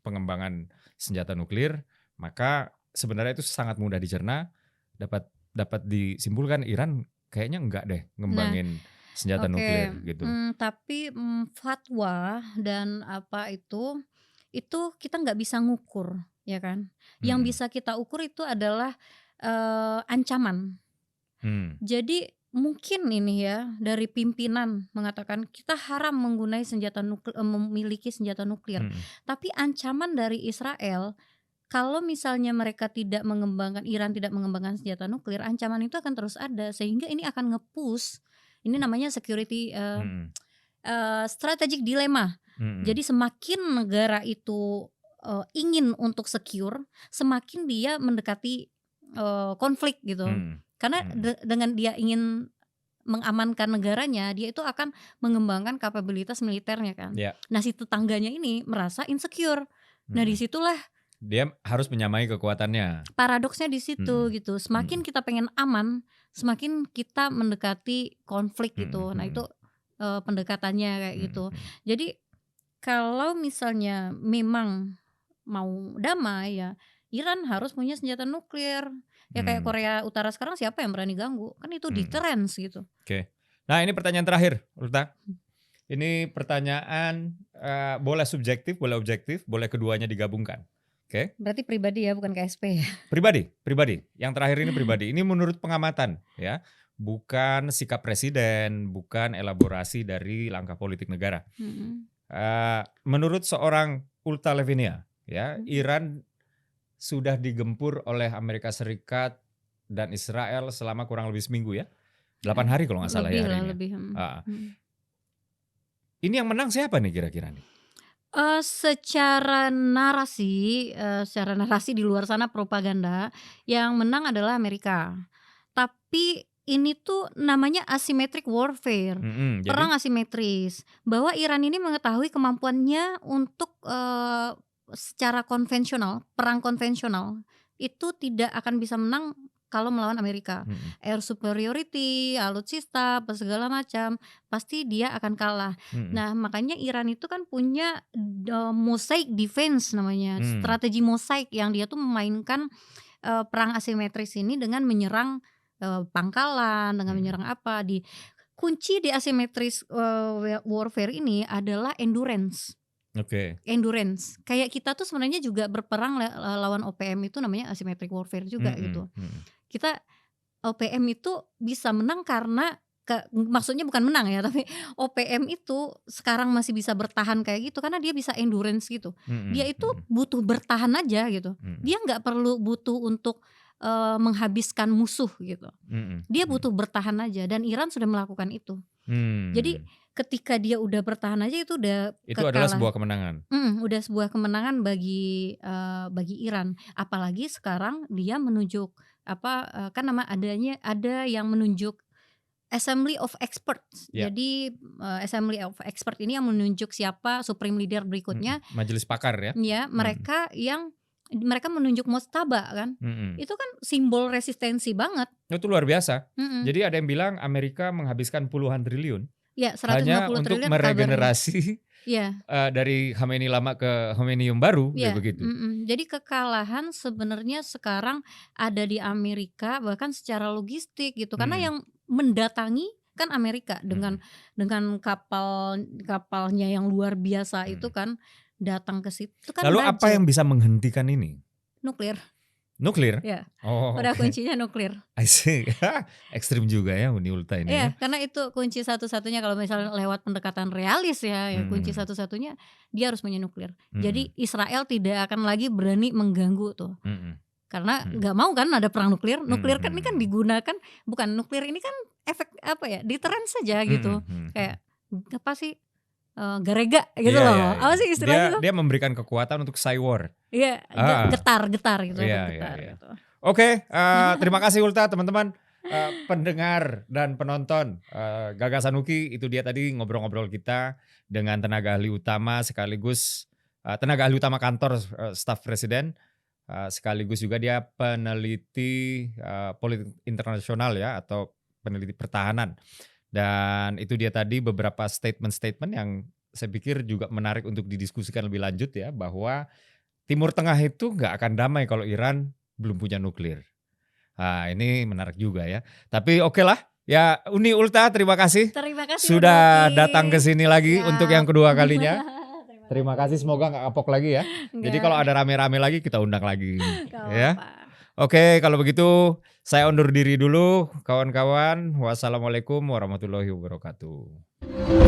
pengembangan senjata nuklir. Maka sebenarnya itu sangat mudah dicerna. Dapat disimpulkan Iran kayaknya enggak deh ngembangin senjata nuklir gitu. Tapi fatwa dan apa itu kita nggak bisa ngukur, ya kan? Yang bisa kita ukur itu adalah ancaman. Jadi mungkin ini ya dari pimpinan mengatakan kita haram menggunakan memiliki senjata nuklir. Tapi ancaman dari Israel, kalau misalnya mereka Iran tidak mengembangkan senjata nuklir, ancaman itu akan terus ada sehingga ini akan nge-push. Ini namanya security strategic dilemma. Jadi semakin negara itu ingin untuk secure, semakin dia mendekati konflik gitu. Karena dengan dia ingin mengamankan negaranya, dia itu akan mengembangkan kapabilitas militernya kan. Nah, si tetangganya ini merasa insecure. Nah, disitulah dia harus menyamai kekuatannya. Paradoksnya di situ gitu. Semakin kita pengen aman, semakin kita mendekati konflik gitu. Nah, itu pendekatannya kayak gitu. Jadi kalau misalnya memang mau damai ya, Iran harus punya senjata nuklir. Ya kayak Korea Utara sekarang siapa yang berani ganggu? Kan itu deterrence gitu. Oke. Nah, ini pertanyaan terakhir, Ulta. Ini pertanyaan boleh subjektif, boleh objektif, boleh keduanya digabungkan. Oke. Berarti pribadi ya, bukan KSP ya. Pribadi. Yang terakhir ini pribadi. Ini menurut pengamatan ya, bukan sikap presiden, bukan elaborasi dari langkah politik negara. Menurut seorang Ulta Levinia, ya, Iran sudah digempur oleh Amerika Serikat dan Israel selama kurang lebih seminggu ya, 8 hari kalau nggak salah ya hari ini. Ini yang menang siapa nih kira-kira nih? Secara narasi di luar sana propaganda, yang menang adalah Amerika. Tapi ini tuh namanya asymmetric warfare, perang asimetris. Bahwa Iran ini mengetahui kemampuannya untuk secara konvensional, perang konvensional itu tidak akan bisa menang kalau melawan Amerika. Air superiority, alutsista, segala macam, pasti dia akan kalah. Nah, makanya Iran itu kan punya mosaic defense namanya, strategi mosaik yang dia tuh memainkan perang asimetris ini dengan menyerang pangkalan, dengan menyerang apa. Kunci di asymmetric warfare ini adalah endurance. Endurance. Kayak kita tuh sebenarnya juga berperang lawan OPM itu namanya asymmetric warfare juga gitu. Kita OPM itu bisa menang karena maksudnya bukan menang ya, tapi OPM itu sekarang masih bisa bertahan kayak gitu karena dia bisa endurance gitu. Dia itu butuh bertahan aja gitu. Dia nggak perlu butuh untuk menghabiskan musuh gitu. Dia butuh bertahan aja dan Iran sudah melakukan itu. Jadi ketika dia udah bertahan aja itu udah adalah sebuah kemenangan. Udah sebuah kemenangan bagi Iran. Apalagi sekarang dia menunjuk ada yang menunjuk Assembly of Experts. Ya. Jadi Assembly of Expert ini yang menunjuk siapa supreme leader berikutnya. Majelis pakar ya. Ya, mereka menunjuk Mojtaba kan. Itu kan simbol resistensi banget. Itu luar biasa. Mm-mm. Jadi ada yang bilang Amerika menghabiskan puluhan triliun Ya, 150 hanya untuk triliun meregenerasi Ya, dari Khomeini lama ke Khomeini yang baru, ya. kayak begitu. Jadi kekalahan sebenarnya sekarang ada di Amerika bahkan secara logistik gitu. Karena yang mendatangi kan Amerika dengan kapalnya yang luar biasa itu kan datang ke situ kan. Lalu apa yang bisa menghentikan ini? Nuklir. Nuklir? Ya. Oh, Udah kuncinya nuklir. I see. Ekstrim juga ya Uni Ulta ini. Iya, Ya. karena itu kunci satu-satunya kalau misalnya lewat pendekatan realis ya kunci satu-satunya dia harus punya nuklir. Jadi Israel tidak akan lagi berani mengganggu tuh. Karena nggak mau kan ada perang nuklir. Nuklir kan ini kan digunakan, bukan nuklir ini kan efek apa ya, deterrence saja gitu. Kayak apa sih, garega gitu Iya, loh. iya, iya. Apa sih istilahnya tuh? Dia memberikan kekuatan untuk cyber. Iya, getar gitu. Iya, getar iya. gitu. Oke, terima kasih Ulta teman-teman. Pendengar dan penonton Gagasan UKI, itu dia tadi ngobrol-ngobrol kita dengan tenaga ahli utama sekaligus tenaga ahli utama kantor staf presiden, sekaligus juga dia peneliti politik internasional ya, atau peneliti pertahanan. Dan itu dia tadi beberapa statement-statement yang saya pikir juga menarik untuk didiskusikan lebih lanjut ya, bahwa Timur Tengah itu nggak akan damai kalau Iran belum punya nuklir. Nah, ini menarik juga ya. Tapi oke lah, ya Uni Ulta terima kasih. Terima kasih Sudah Rocky. datang ke sini lagi Ya. untuk yang kedua kalinya. Terima kasih, semoga nggak kapok lagi ya. Jadi Nggak. kalau ada rame-rame lagi kita undang lagi. Nggak Ya. apa-apa. Oke, kalau begitu saya undur diri dulu kawan-kawan. Wassalamualaikum warahmatullahi wabarakatuh.